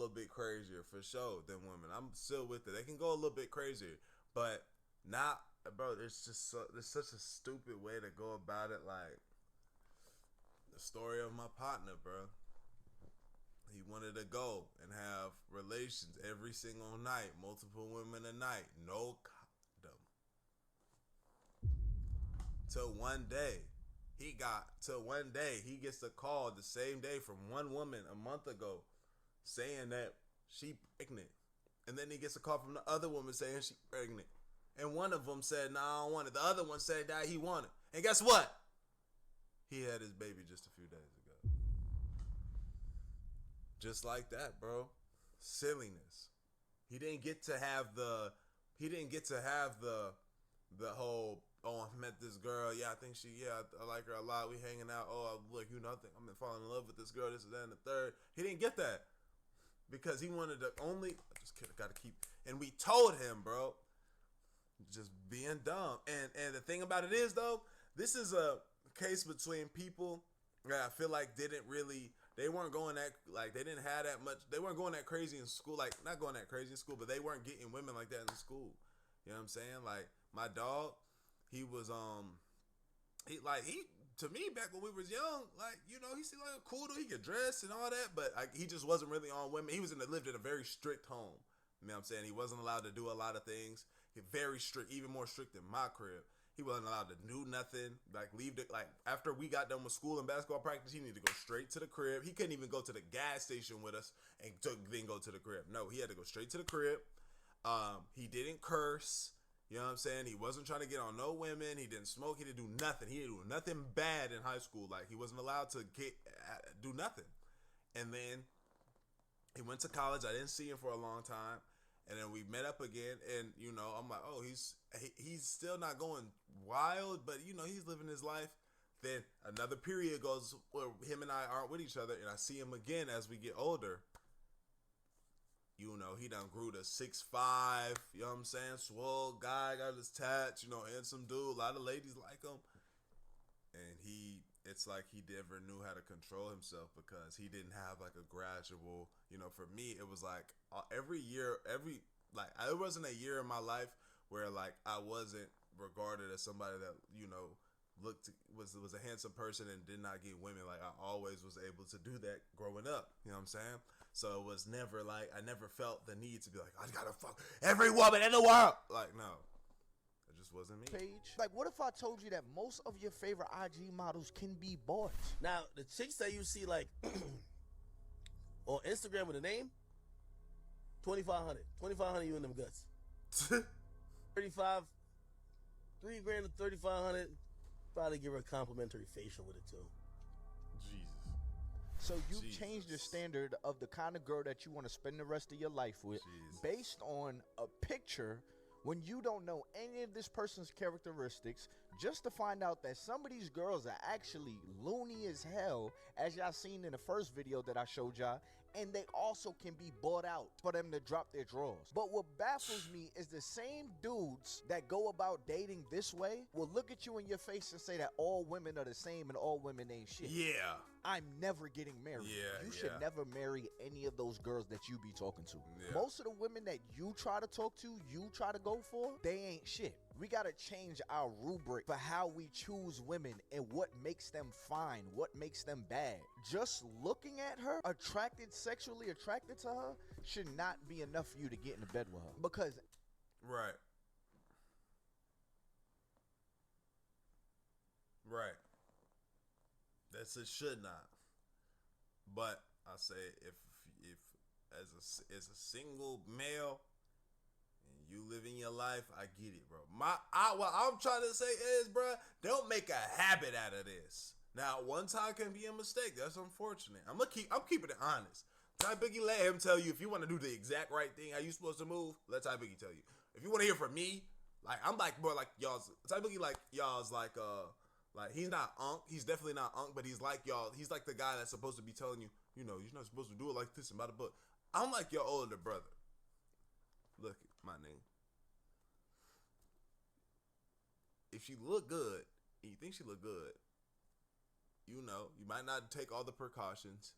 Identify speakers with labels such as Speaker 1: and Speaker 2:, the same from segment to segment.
Speaker 1: little bit crazier for sure than women. I'm still with it. They can go a little bit crazier, but not, bro. There's just there's such a stupid way to go about it. Like the story of my partner, bro. He wanted to go and have relations every single night, multiple women a night, no condom. Till one day, he gets a call the same day from one woman a month ago saying that she pregnant. And then he gets a call from the other woman saying she pregnant. And one of them said, nah, I don't want it. The other one said that he wanted. And guess what? He had his baby just a few days ago. Just like that, bro. Silliness. He didn't get to have the whole, oh, I met this girl. Yeah, I think I like her a lot. We hanging out. Oh, look, I think I'm falling in love with this girl. This and that and the third. He didn't get that because he wanted to only. I just gotta keep. And we told him, bro, just being dumb. And the thing about it is, though, this is a case between people that I feel like they weren't going that, like, they didn't have that much, they weren't going that crazy in school, like, not going that crazy in school, but they weren't getting women like that in school. You know what I'm saying? Like, my dog, he was, he to me, back when we was young, like, you know, he seemed like a cool dude, he could dress and all that, but like, he just wasn't really on women. He lived in a very strict home. You know what I'm saying? He wasn't allowed to do a lot of things. He very strict, even more strict than my crib. He wasn't allowed to do nothing. Like, after we got done with school and basketball practice, he needed to go straight to the crib. He couldn't even go to the gas station with us and then go to the crib. No, he had to go straight to the crib. He didn't curse. You know what I'm saying? He wasn't trying to get on no women. He didn't smoke. He didn't do nothing. He didn't do nothing bad in high school. Like, he wasn't allowed to do nothing. And then he went to college. I didn't see him for a long time. And then we met up again, and, you know, I'm like, oh, he's still not going wild, but, you know, he's living his life. Then another period goes where him and I aren't with each other, and I see him again as we get older. You know, he done grew to 6'5", you know what I'm saying? Swole guy, got his tats, you know, handsome dude. A lot of ladies like him. And it's like he never knew how to control himself because he didn't have like a gradual, you know, for me, it was like every year, there wasn't a year in my life where like I wasn't regarded as somebody that, you know, was a handsome person and did not get women. Like, I always was able to do that growing up, you know what I'm saying? So it was never like, I never felt the need to be like, I gotta fuck every woman in the world. Like, no. It just wasn't me.
Speaker 2: Page. Like, what if I told you that most of your favorite IG models can be bought?
Speaker 3: Now, the chicks that you see, like, on Instagram with a name, 2,500. 2,500 you in them guts. 35, $3 grand to 3,500. Probably give her a complimentary facial with it, too.
Speaker 1: Jesus.
Speaker 2: So you changed the standard of the kind of girl that you want to spend the rest of your life with based on a picture when you don't know any of this person's characteristics, just to find out that some of these girls are actually loony as hell, as y'all seen in the first video that I showed y'all, and they also can be bought out for them to drop their drawers. But what baffles me is the same dudes that go about dating this way will look at you in your face and say that all women are the same and all women ain't shit.
Speaker 1: Yeah.
Speaker 2: I'm never getting married. You should never marry any of those girls that you be talking to. Most of the women that you try to talk to, you try to go for, they ain't shit. We gotta change our rubric for how we choose women and what makes them fine, what makes them bad. Just looking at her, sexually attracted to her, should not be enough for you to get into bed with her. Because
Speaker 1: Right. That's it, should not. But I say if as a single male and you living your life, I get it, bro. What I'm trying to say is, bro, don't make a habit out of this. Now, one time can be a mistake. That's unfortunate. I'm keeping it honest. Ty Biggie, let him tell you if you want to do the exact right thing, how you supposed to move. Let Ty Biggie tell you. If you want to hear from me, like, I'm like more like y'all's. Ty Biggie, like y'all's like he's not unk. He's definitely not unk, but he's like y'all. He's like the guy that's supposed to be telling you, you know, you're not supposed to do it like this and by the book. I'm like your older brother. Look, my name. If she look good and you think she look good, you know, you might not take all the precautions.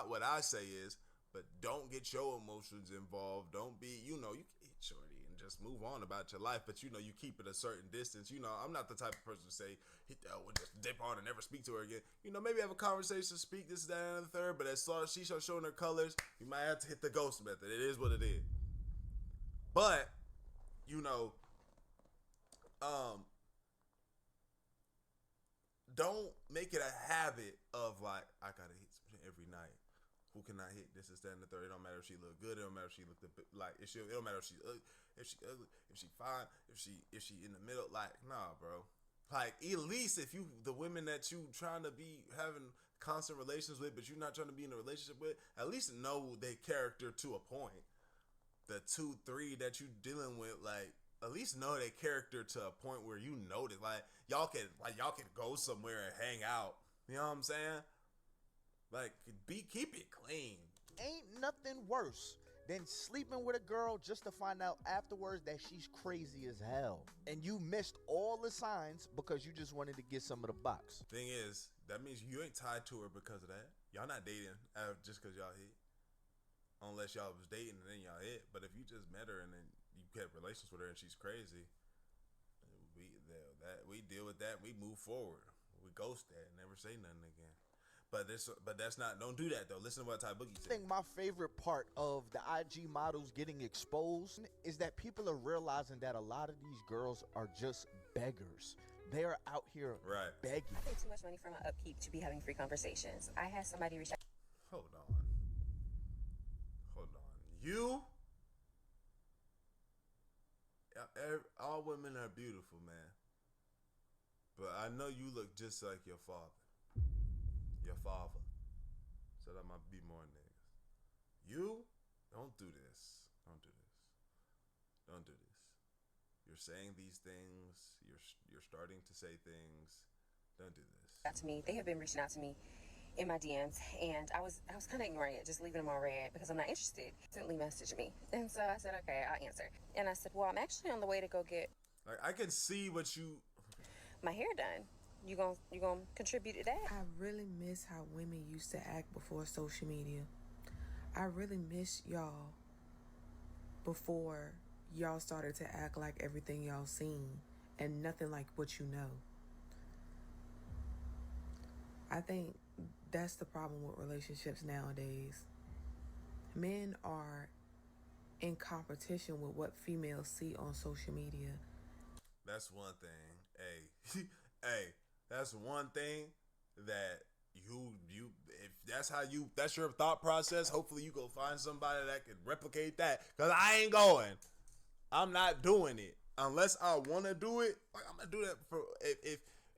Speaker 1: What I say is, but don't get your emotions involved. Don't be, you can hit shorty and just move on about your life. But you keep it a certain distance. I'm not the type of person to say hit that one, just dip on and never speak to her again. Maybe have a conversation, speak this, that, and the third. But as long as she starts showing her colors, you might have to hit the ghost method. It is what it is. But don't make it a habit of like, I gotta hit some shit every night. Who can I hit? This is that and the third. It don't matter if she look good. It don't matter if she look like it don't matter if she ugly, if she fine, if she in the middle. Like, nah, bro. Like, at least if the women that you trying to be having constant relations with, but you're not trying to be in a relationship with, at least know their character to a point. The 2, 3 that you dealing with, like, at least know their character to a point where you notice, like, y'all can go somewhere and hang out. You know what I'm saying? Like, keep it clean.
Speaker 2: Ain't nothing worse than sleeping with a girl just to find out afterwards that she's crazy as hell, and you missed all the signs because you just wanted to get some of the box.
Speaker 1: Thing is, that means you ain't tied to her because of that. Y'all not dating just because y'all hit, unless y'all was dating and then y'all hit. But if you just met her and then you kept relations with her and she's crazy, we deal with that. We move forward. We ghost that and never say nothing again. But that's not. Don't do that though. Listen to what Ty Boogie said.
Speaker 2: I think my favorite part of the IG models getting exposed is that people are realizing that a lot of these girls are just beggars. They are out here begging.
Speaker 4: I pay too much money for my upkeep to be having free conversations. I had somebody reach out.
Speaker 1: Hold on. You. All women are beautiful, man. But I know you look just like your father. Your father. So that might be more niggas. You don't do this. Don't do this. Don't do this. You're saying these things. You're starting to say things. Don't do this.
Speaker 4: To me, they have been reaching out to me in my DMs, and I was kind of ignoring it, just leaving them on red because I'm not interested. Instantly messaged me, and so I said, okay, I'll answer. And I said, well, I'm actually on the way to go get.
Speaker 1: Like, I can see
Speaker 4: my hair done. You gonna contribute to that?
Speaker 5: I really miss how women used to act before social media. I really miss y'all before y'all started to act like everything y'all seen and nothing like what you know. I think that's the problem with relationships nowadays. Men are in competition with what females see on social media.
Speaker 1: That's one thing. Hey, that's one thing that you if that's your thought process, hopefully you go find somebody that can replicate that. Cause I ain't going. I'm not doing it. Unless I wanna do it, like I'm gonna do that for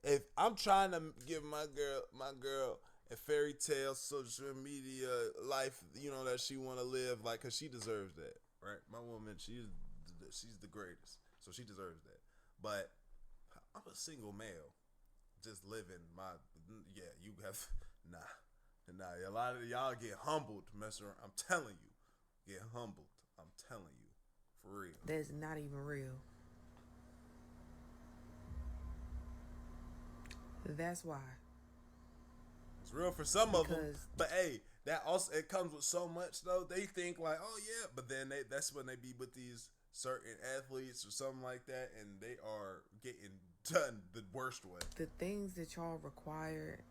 Speaker 1: if I'm trying to give my girl a fairy tale social media life, that she wanna live, like, cause she deserves that. Right? My woman, she's the greatest. So she deserves that. But I'm a single male. Just living you have nah. A lot of y'all get humbled messing around. I'm telling you, get humbled. I'm telling you, for real.
Speaker 5: That's not even real. That's why.
Speaker 1: It's real for some of them, but hey, that also it comes with so much though. They think like, oh yeah, but then that's when they be with these certain athletes or something like that, and they are getting done the worst way.
Speaker 5: The things that y'all require,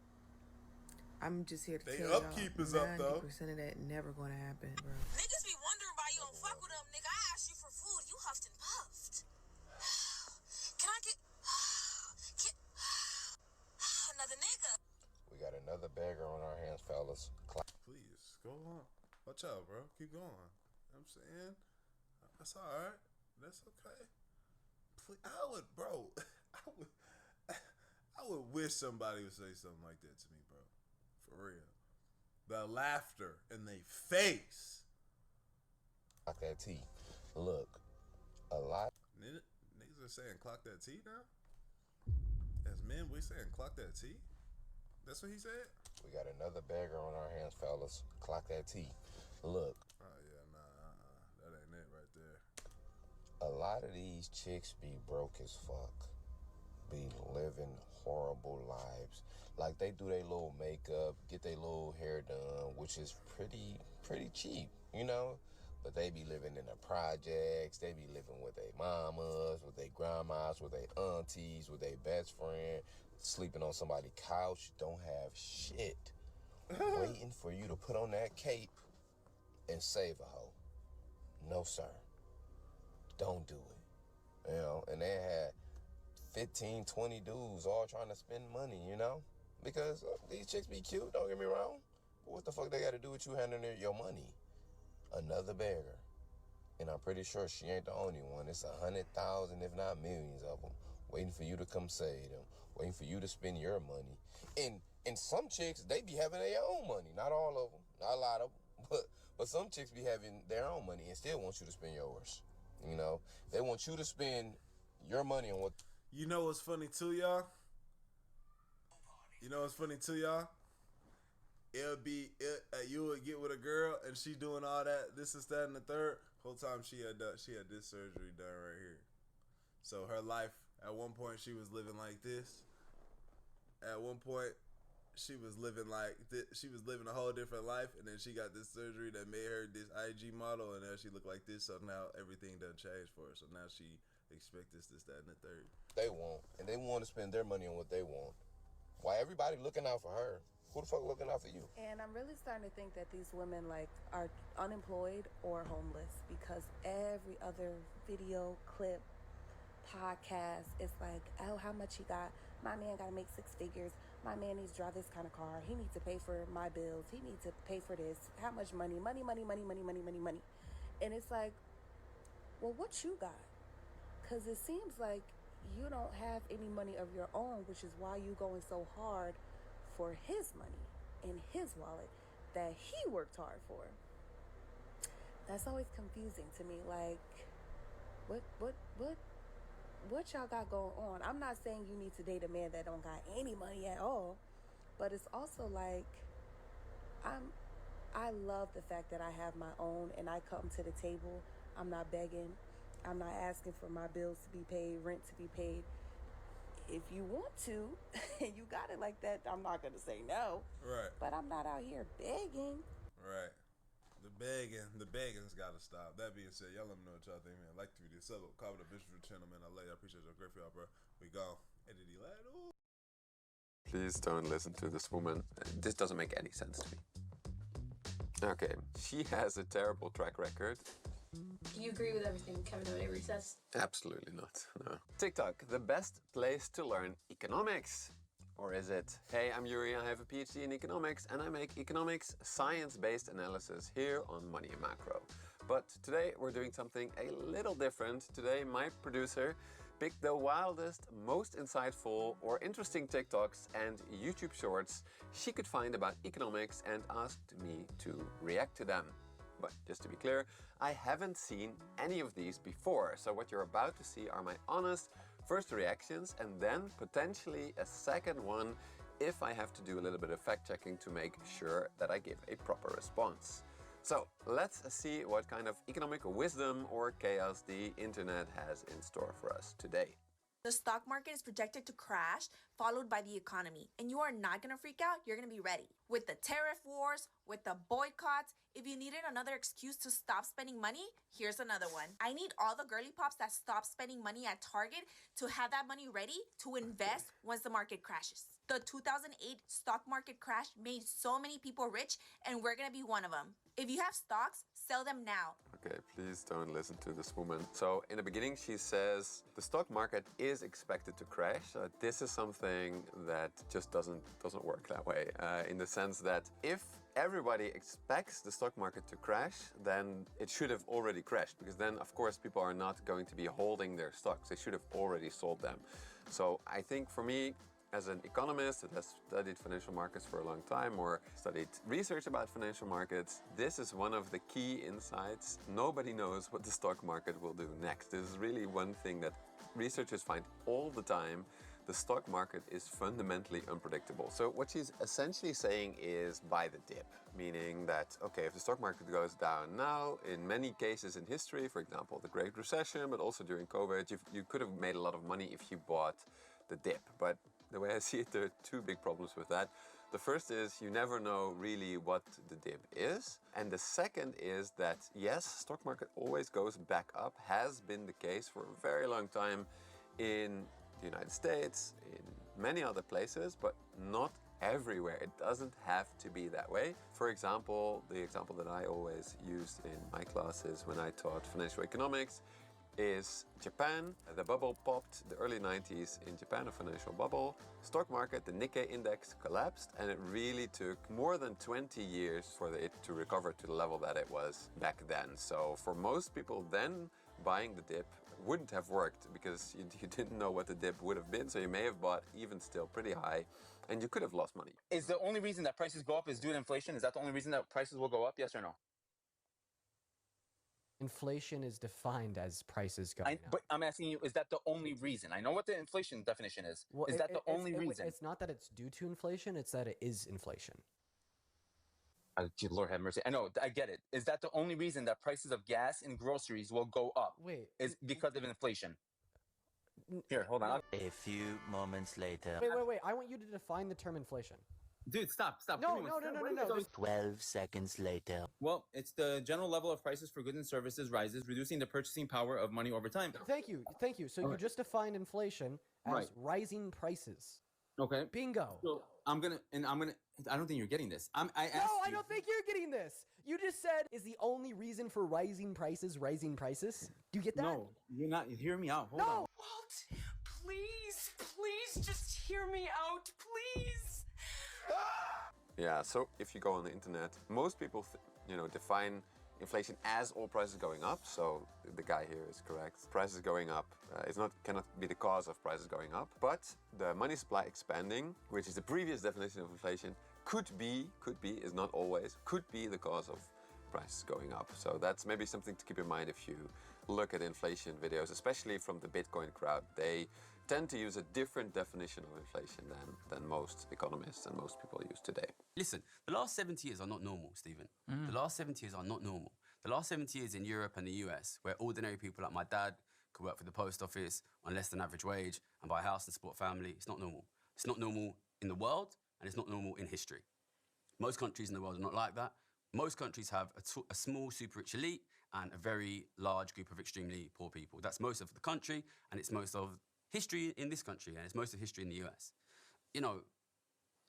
Speaker 5: I'm just here to
Speaker 1: they
Speaker 5: tell
Speaker 1: upkeep
Speaker 5: y'all,
Speaker 1: is up though.
Speaker 5: 90% of that never gonna happen, bro.
Speaker 6: Niggas be wondering why you don't fuck with them, nigga. I asked you for food, you huffed and puffed. Can I get another nigga?
Speaker 7: We got another bagger on our hands, fellas.
Speaker 1: Please go on. Watch out, bro. Keep going. You know what I'm saying, that's all right. That's okay. Please, I would wish somebody would say something like that to me, bro. For real. The laughter in their face.
Speaker 7: Clock that T. Look, a lot.
Speaker 1: Niggas are saying clock that T now? As men, we saying clock that T? That's what he said?
Speaker 7: We got another bagger on our hands, fellas. Clock that T. Look.
Speaker 1: Oh, yeah, nah. That ain't it right there.
Speaker 7: A lot of these chicks be broke as fuck. Be living horrible lives. Like, they do their little makeup, get their little hair done, which is pretty cheap. you know? But they be living in the projects, they be living with their mamas, with their grandmas, with their aunties, with their best friend, sleeping on somebody's couch, don't have shit. Waiting for you to put on that cape and save a hoe. No, sir. Don't do it. You know, and they had 15, 20 dudes all trying to spend money, you know? Because these chicks be cute, don't get me wrong. But what the fuck they got to do with you handling your money? Another beggar. And I'm pretty sure she ain't the only one. It's 100,000, if not millions of them, waiting for you to come save them, waiting for you to spend your money. And some chicks, they be having their own money. Not all of them, not a lot of them, but some chicks be having their own money and still want you to spend yours. You know, they want you to spend your money on what.
Speaker 1: You know what's funny too, y'all? You know what's funny too, y'all? You would get with a girl and she doing all that, this is that and the third. Whole time she had this surgery done right here. So her life, at one point she was living like this. At one point she was living like this. She was living a whole different life, and then she got this surgery that made her this IG model, and now she look like this. So now everything done changed for her. So now she expect this, that, and the third.
Speaker 7: They won't, and they want to spend their money on what they want. Why everybody looking out for her? Who the fuck looking out for you?
Speaker 8: And I'm really starting to think that these women are unemployed or homeless, because every other video clip, podcast, it's like, oh, how much he got? My man got to make 6 figures. My man needs to drive this kind of car. He needs to pay for my bills. He needs to pay for this. How much money? Money. And it's like, well, what you got? Because it seems like you don't have any money of your own, which is why you going so hard for his money in his wallet that he worked hard for. That's always confusing to me. Like, what y'all got going on? I'm not saying you need to date a man that don't got any money at all, but it's also like, I love the fact that I have my own and I come to the table. I'm not begging. I'm not asking for my bills to be paid, rent to be paid. If you want to, and you got it like that, I'm not going to say no.
Speaker 1: Right.
Speaker 8: But I'm not out here begging.
Speaker 1: Right. The begging's got to stop. That being said, y'all let me know what y'all think, man. Like the video, sub, comment, the bitch for the channel, man. I love you. I appreciate y'all. Great for y'all, bro. We gone. Edity lad.
Speaker 9: Please don't listen to this woman. This doesn't make any sense to me. Okay, she has a terrible track record.
Speaker 10: Do you agree with everything Kevin O'Leary says?
Speaker 9: Absolutely not, no. TikTok, the best place to learn economics. Or is it, hey, I'm Yuri, I have a PhD in economics, and I make economics science-based analysis here on Money and Macro. But today we're doing something a little different. Today my producer picked the wildest, most insightful or interesting TikToks and YouTube shorts she could find about economics and asked me to react to them. But just to be clear, I haven't seen any of these before, so what you're about to see are my honest first reactions and then potentially a second one if I have to do a little bit of fact checking to make sure that I give a proper response. So let's see what kind of economic wisdom or chaos the internet has in store for us today.
Speaker 11: The stock market is projected to crash, followed by the economy. And you are not going to freak out, you're going to be ready. With the tariff wars, with the boycotts, if you needed another excuse to stop spending money, here's another one. I need all the girly pops that stop spending money at Target to have that money ready to invest once the market crashes. The 2008 stock market crash made so many people rich, and we're going to be one of them. If you have stocks, sell them now.
Speaker 9: Okay, please don't listen to this woman. So in the beginning, she says the stock market is expected to crash. This is something that just doesn't work that way. In the sense that if everybody expects the stock market to crash, then it should have already crashed, because then, of course, people are not going to be holding their stocks. They should have already sold them. So I think for me, as an economist that has studied financial markets for a long time or studied research about financial markets, this is one of the key insights. Nobody knows what the stock market will do next. This is really one thing that researchers find all the time. The stock market is fundamentally unpredictable. So what she's essentially saying is buy the dip, meaning that, okay, if the stock market goes down now, in many cases in history, for example, the Great Recession, but also during COVID, you could have made a lot of money if you bought the dip. But the way I see it, there are two big problems with that. The first is you never know really what the dip is. And the second is that, yes, stock market always goes back up, has been the case for a very long time in the United States, in many other places, but not everywhere. It doesn't have to be that way. For example, the example that I always used in my classes when I taught financial economics is Japan. The bubble popped the early 90s in Japan, a financial bubble. Stock market, the Nikkei index collapsed, and it really took more than 20 years for it to recover to the level that it was back then. So for most people then, buying the dip wouldn't have worked because you didn't know what the dip would have been, so you may have bought even still pretty high, and you could have lost money.
Speaker 12: Is the only reason that prices go up is due to inflation? Is that the only reason that prices will go up, yes or no?
Speaker 13: Inflation is defined as prices going up.
Speaker 12: But I'm asking you, is that the only reason? I know what the inflation definition is.
Speaker 13: Well,
Speaker 12: is that the only reason?
Speaker 13: It's not that it's due to inflation, it's that it is inflation.
Speaker 12: Lord have mercy. I know, I get it. Is that the only reason that prices of gas and groceries will go up?
Speaker 13: Wait.
Speaker 12: Is because of inflation. Here, hold on.
Speaker 14: A few moments later.
Speaker 13: Wait. I want you to define the term inflation.
Speaker 15: Dude, stop.
Speaker 13: No.
Speaker 14: 12 seconds later.
Speaker 15: Well, it's the general level of prices for goods and services rises, reducing the purchasing power of money over time.
Speaker 13: Thank you. So you just defined inflation as rising prices.
Speaker 15: Okay.
Speaker 13: Bingo.
Speaker 15: So I'm gonna. I don't think you're getting this. I
Speaker 13: don't think you're getting this. You just said, is the only reason for rising prices rising prices? Do you get that?
Speaker 15: No, you're not. Hear me out. Hold on.
Speaker 16: Walt, please, just hear me out, please.
Speaker 9: Yeah, so if you go on the internet, most people, define inflation as all prices going up. So the guy here is correct. Prices going up cannot be the cause of prices going up. But the money supply expanding, which is the previous definition of inflation, could be, is not always, could be the cause of prices going up. So that's maybe something to keep in mind if you look at inflation videos, especially from the Bitcoin crowd. They tend to use a different definition of inflation than most economists and most people use today.
Speaker 17: Listen, the last 70 years are not normal, Stephen. The last 70 years are not normal. The last 70 years in Europe and the US, where ordinary people like my dad could work for the post office on less than average wage and buy a house and support a family, it's not normal. It's not normal in the world, and it's not normal in history. Most countries in the world are not like that. Most countries have a small super rich elite and a very large group of extremely poor people. That's most of the country, and it's most of history in this country, and it's most of history in the US.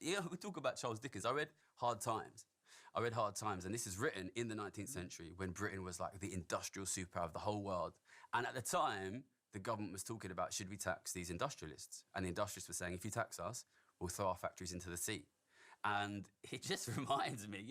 Speaker 17: We talk about Charles Dickens. I read Hard Times, and this is written in the 19th century when Britain was like the industrial superpower of the whole world. And at the time, the government was talking about, should we tax these industrialists? And the industrialists were saying, if you tax us, we'll throw our factories into the sea. And it just reminds me,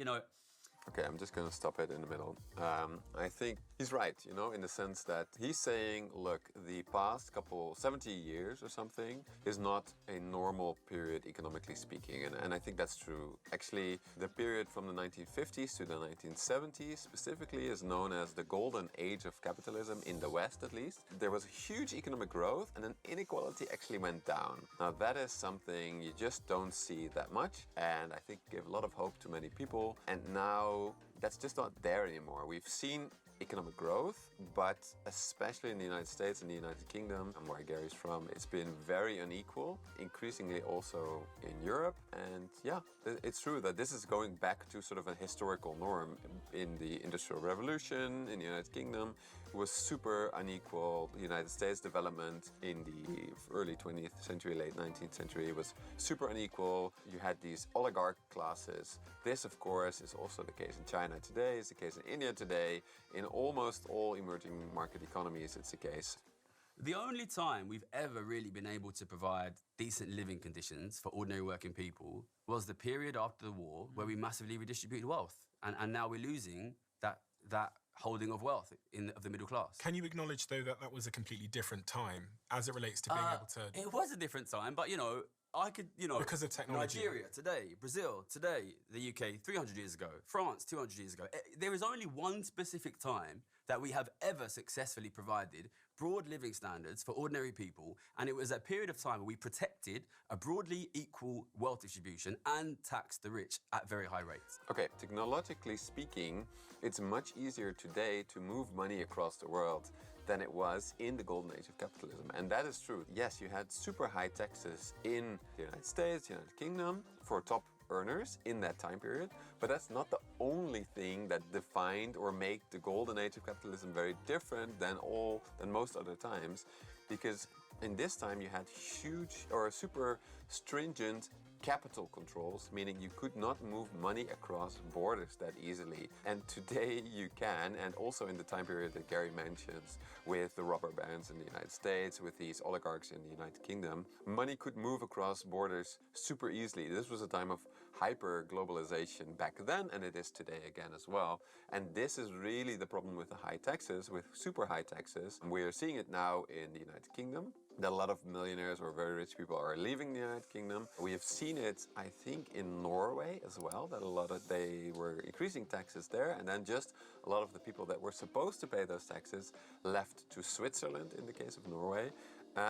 Speaker 9: Okay, I'm just going to stop it in the middle. I think he's right, in the sense that he's saying, look, the past 70 years or something is not a normal period economically speaking. And I think that's true. Actually, the period from the 1950s to the 1970s specifically is known as the golden age of capitalism in the West, at least. There was a huge economic growth, and then inequality actually went down. Now, that is something you just don't see that much, and I think gave a lot of hope to many people. And now that's just not there anymore. We've seen economic growth, but especially in the United States and the United Kingdom, and where Gary's from, it's been very unequal, increasingly also in Europe. And yeah, it's true that this is going back to sort of a historical norm. In the Industrial Revolution in the United Kingdom, it was super unequal. The United States development in the early 20th century, late 19th century was super unequal. You had these oligarch classes. This, of course, is also the case in China today, it's the case in India today. In almost all emerging market economies, it's the case.
Speaker 17: The only time we've ever really been able to provide decent living conditions for ordinary working people was the period after the war where we massively redistributed wealth. And now we're losing that holding of wealth of the middle class.
Speaker 18: Can you acknowledge, though, that was a completely different time as it relates to being able to...
Speaker 17: It was a different time, but, I could,
Speaker 18: because of technology.
Speaker 17: Nigeria today, Brazil today, the UK 300 years ago, France 200 years ago. There is only one specific time that we have ever successfully provided broad living standards for ordinary people, and it was a period of time where we protected a broadly equal wealth distribution and taxed the rich at very high rates.
Speaker 9: Okay, technologically speaking, it's much easier today to move money across the world than it was in the golden age of capitalism. And that is true. Yes, you had super high taxes in the United States, the United Kingdom, for top earners in that time period, but that's not the only thing that defined or made the golden age of capitalism very different than most other times, because in this time you had huge or super stringent capital controls, meaning you could not move money across borders that easily. And today you can, and also in the time period that Gary mentions, with the rubber bands in the United States, with these oligarchs in the United Kingdom, money could move across borders super easily. This was a time of hyper-globalization back then, and it is today again as well. And this is really the problem with the high taxes, with super high taxes. We are seeing it now in the United Kingdom, that a lot of millionaires or very rich people are leaving the United Kingdom. We have seen it, I think, in Norway as well, that they were increasing taxes there, and then just a lot of the people that were supposed to pay those taxes left to Switzerland in the case of Norway.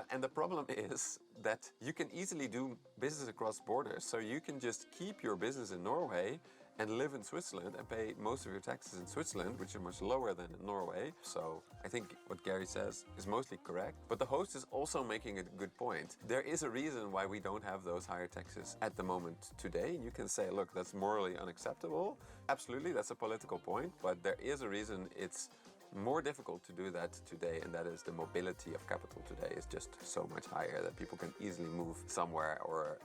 Speaker 9: And the problem is that you can easily do business across borders. So you can just keep your business in Norway and live in Switzerland and pay most of your taxes in Switzerland, which are much lower than in Norway. So I think what Gary says is mostly correct. But the host is also making a good point. There is a reason why we don't have those higher taxes at the moment today. You can say, look, that's morally unacceptable. Absolutely, that's a political point. But there is a reason it's more difficult to do that today, and that is the mobility of capital today is just so much higher that people can easily move somewhere, or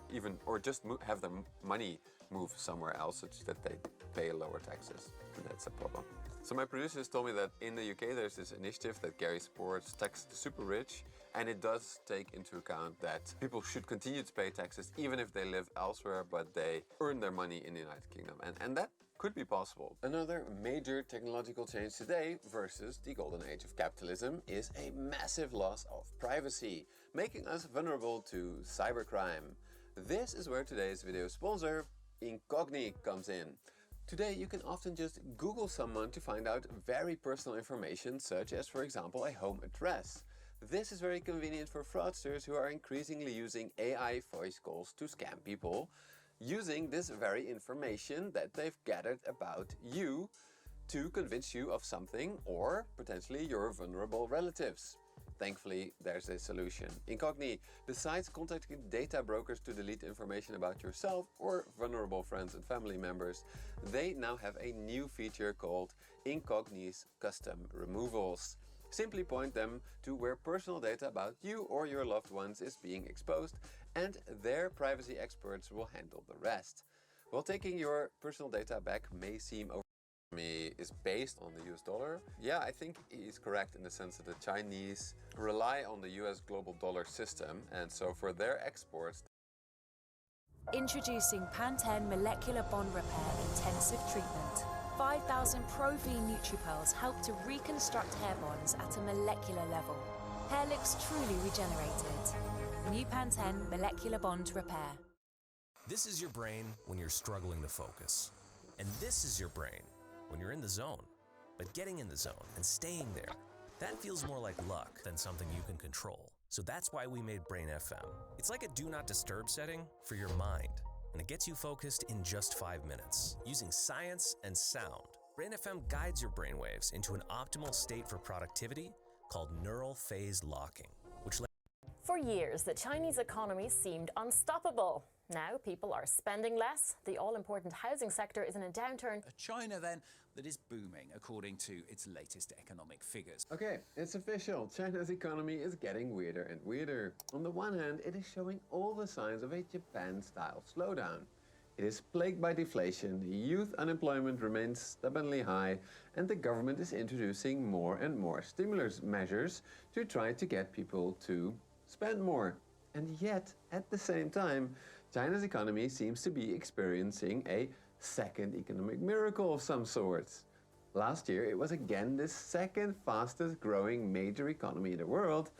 Speaker 9: just have their money move somewhere else such that they pay lower taxes, and that's a problem. So my producers told me that in the UK there's this initiative that Gary supports, Tax the Super Rich, and it does take into account that people should continue to pay taxes even if they live elsewhere, but they earn their money in the United Kingdom, and that could be possible. Another major technological change today versus the golden age of capitalism is a massive loss of privacy, making us vulnerable to cybercrime. This is where today's video sponsor, Incogni, comes in. Today you can often just Google someone to find out very personal information, such as, for example, a home address. This is very convenient for fraudsters who are increasingly using AI voice calls to scam people, using this very information that they've gathered about you to convince you of something, or potentially your vulnerable relatives. Thankfully, there's a solution. Incogni, besides contacting data brokers to delete information about yourself or vulnerable friends and family members, they now have a new feature called Incogni's Custom Removals. Simply point them to where personal data about you or your loved ones is being exposed, and their privacy experts will handle the rest. While taking your personal data back may seem is based on the US dollar, yeah, I think he's correct in the sense that the Chinese rely on the US global dollar system, and so for their exports.
Speaker 19: Introducing Pantene Molecular Bond Repair Intensive Treatment. 5,000 Pro-V NutriPearls help to reconstruct hair bonds at a molecular level. Hair looks truly regenerated. New Pantene Molecular Bond Repair.
Speaker 20: This is your brain when you're struggling to focus. And this is your brain when you're in the zone. But getting in the zone and staying there, that feels more like luck than something you can control. So that's why we made Brain FM. It's like a do not disturb setting for your mind, and it gets you focused in just 5 minutes. Using science and sound, Brain FM guides your brainwaves into an optimal state for productivity called neural phase locking, which
Speaker 21: For years, the Chinese economy seemed unstoppable. Now people are spending less, the all-important housing sector is in a downturn.
Speaker 22: A China, then, that is booming, according to its latest economic figures.
Speaker 9: Okay, it's official. China's economy is getting weirder and weirder. On the one hand, it is showing all the signs of a Japan-style slowdown. It is plagued by deflation, youth unemployment remains stubbornly high, and the government is introducing more and more stimulus measures to try to get people to spend more. And yet, at the same time, China's economy seems to be experiencing a second economic miracle of some sorts. Last year, it was again the second fastest growing major economy in the world,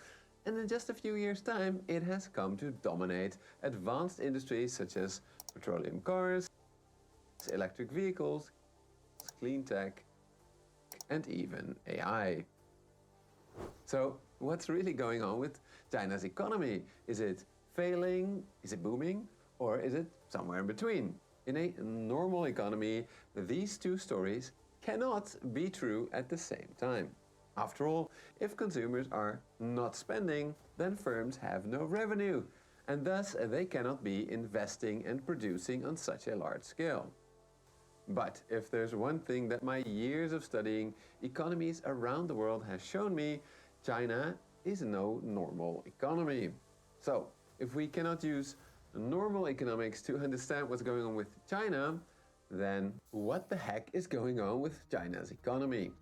Speaker 9: and in just a few years' time, it has come to dominate advanced industries such as petroleum cars, electric vehicles, clean tech, and even AI. So, what's really going on with China's economy? Is it failing? Is it booming? Or is it somewhere in between? In a normal economy, these two stories cannot be true at the same time. After all, if consumers are not spending, then firms have no revenue. and thus they cannot be investing and producing on such a large scale. But if there's one thing that my years of studying economies around the world has shown me, China is no normal economy. So, if we cannot use normal economics to understand what's going on with China, then what the heck is going on with China's economy?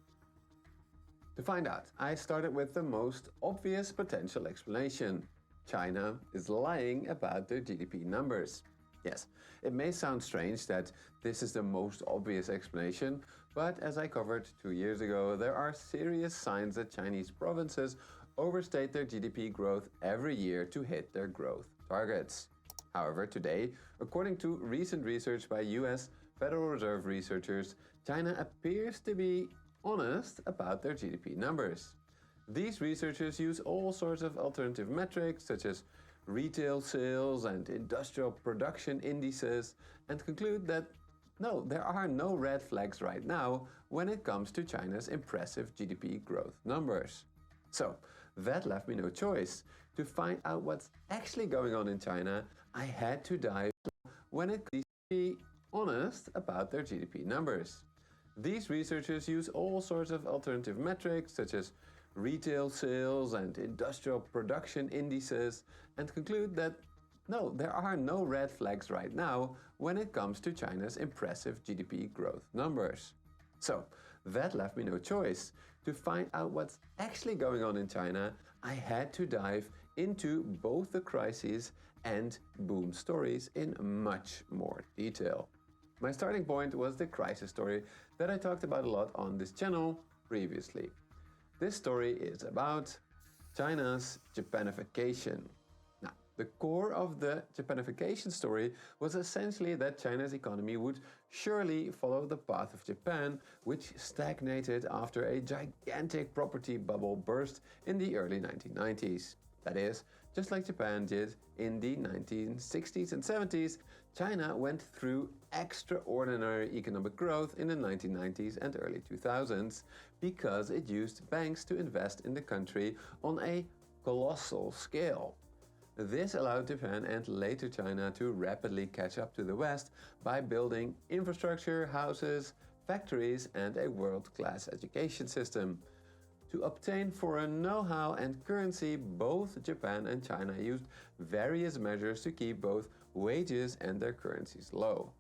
Speaker 9: To find out, I started with the most obvious potential explanation. China is lying about their GDP numbers. Yes, it may sound strange that this is the most obvious explanation, but as I covered 2 years ago, there are serious signs that Chinese provinces overstate their GDP growth every year to hit their growth targets. However, today, according to recent research by US Federal Reserve researchers, China appears to be honest about their GDP numbers. These researchers use all sorts of alternative metrics such as retail sales and industrial production indices and conclude that no, there are no red flags right now when it comes to China's impressive GDP growth numbers. So that left me no choice. To find out what's actually going on in China, I had to dive when it comes to be honest about their GDP numbers. These researchers use all sorts of alternative metrics such as retail sales and industrial production indices and conclude that no, there are no red flags right now when it comes to China's impressive GDP growth numbers. So that left me no choice. To find out what's actually going on in China, I had to dive into both the crises and boom stories in much more detail. My starting point was the crisis story that I talked about a lot on this channel previously. This story is about China's Japanification. Now, the core of the Japanification story was essentially that China's economy would surely follow the path of Japan, which stagnated after a gigantic property bubble burst in the early 1990s. That is, just like Japan did in the 1960s and 70s, China went through extraordinary economic growth in the 1990s and early 2000s because it used banks to invest in the country on a colossal scale. This allowed Japan and later China to rapidly catch up to the West by building infrastructure, houses, factories, and a world-class education system. To obtain foreign know-how and currency, both Japan and China used various measures to keep both wages and their currencies low.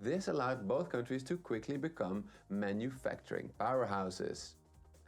Speaker 9: This allowed both countries to quickly become manufacturing powerhouses.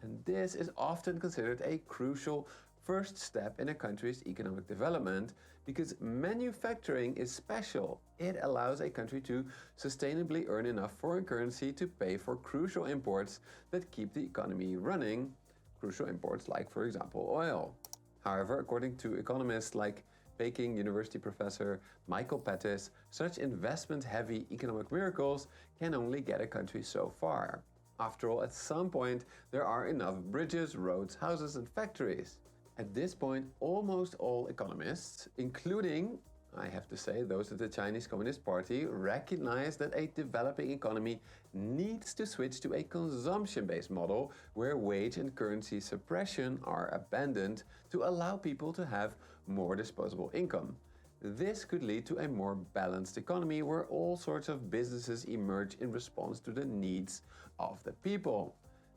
Speaker 9: And this is often considered a crucial first step in a country's economic development because manufacturing is special. It allows a country to sustainably earn enough foreign currency to pay for crucial imports that keep the economy running. Crucial imports like, for example, oil. However, according to economists like Peking University professor Michael Pettis, such investment-heavy economic miracles can only get a country so far. After all, at some point, there are enough bridges, roads, houses, and factories. At this point, almost all economists, including, I have to say, those of the Chinese Communist Party, recognize that a developing economy needs to switch to a consumption-based model where wage and currency suppression are abandoned to allow people to have more disposable income. This could lead to a more balanced economy where all sorts of businesses emerge in response to the needs of the people.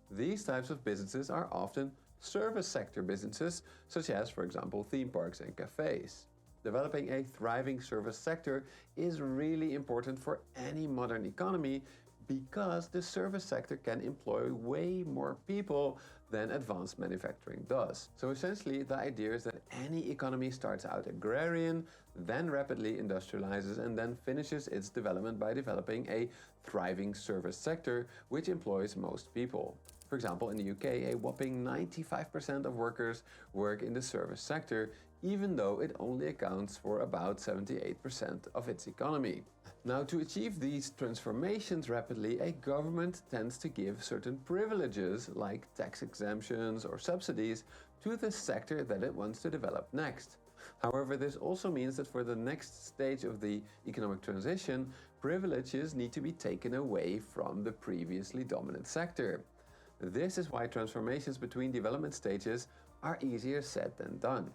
Speaker 9: These types of businesses are often service sector businesses, such as, for example, theme parks and cafes. Developing a thriving service sector is really important for any modern economy because the service sector can employ way more people than advanced manufacturing does. So essentially, the idea is that any economy starts out agrarian, then rapidly industrializes, and then finishes its development by developing a thriving service sector which employs most people. For example, in the UK, a whopping 95% of workers work in the service sector, even though it only accounts for about 78% of its economy. Now, to achieve these transformations rapidly, a government tends to give certain privileges, like tax exemptions or subsidies, to the sector that it wants to develop next. However, this also means that for the next stage of the economic transition, privileges need to be taken away from the previously dominant sector. This is why transformations between development stages are easier said than done.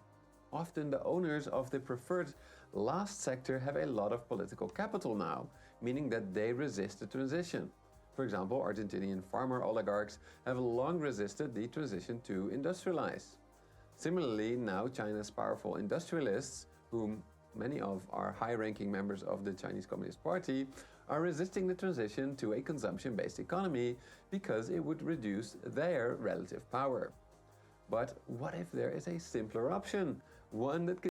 Speaker 9: often the owners of the preferred last sector have a lot of political capital now, meaning that they resist the transition. For example, Argentinian farmer oligarchs have long resisted the transition to industrialize. Similarly, now China's powerful industrialists, whom many of are high-ranking members of the Chinese Communist Party, are resisting the transition to a consumption-based economy because it would reduce their relative power. But what if there is a simpler option? One that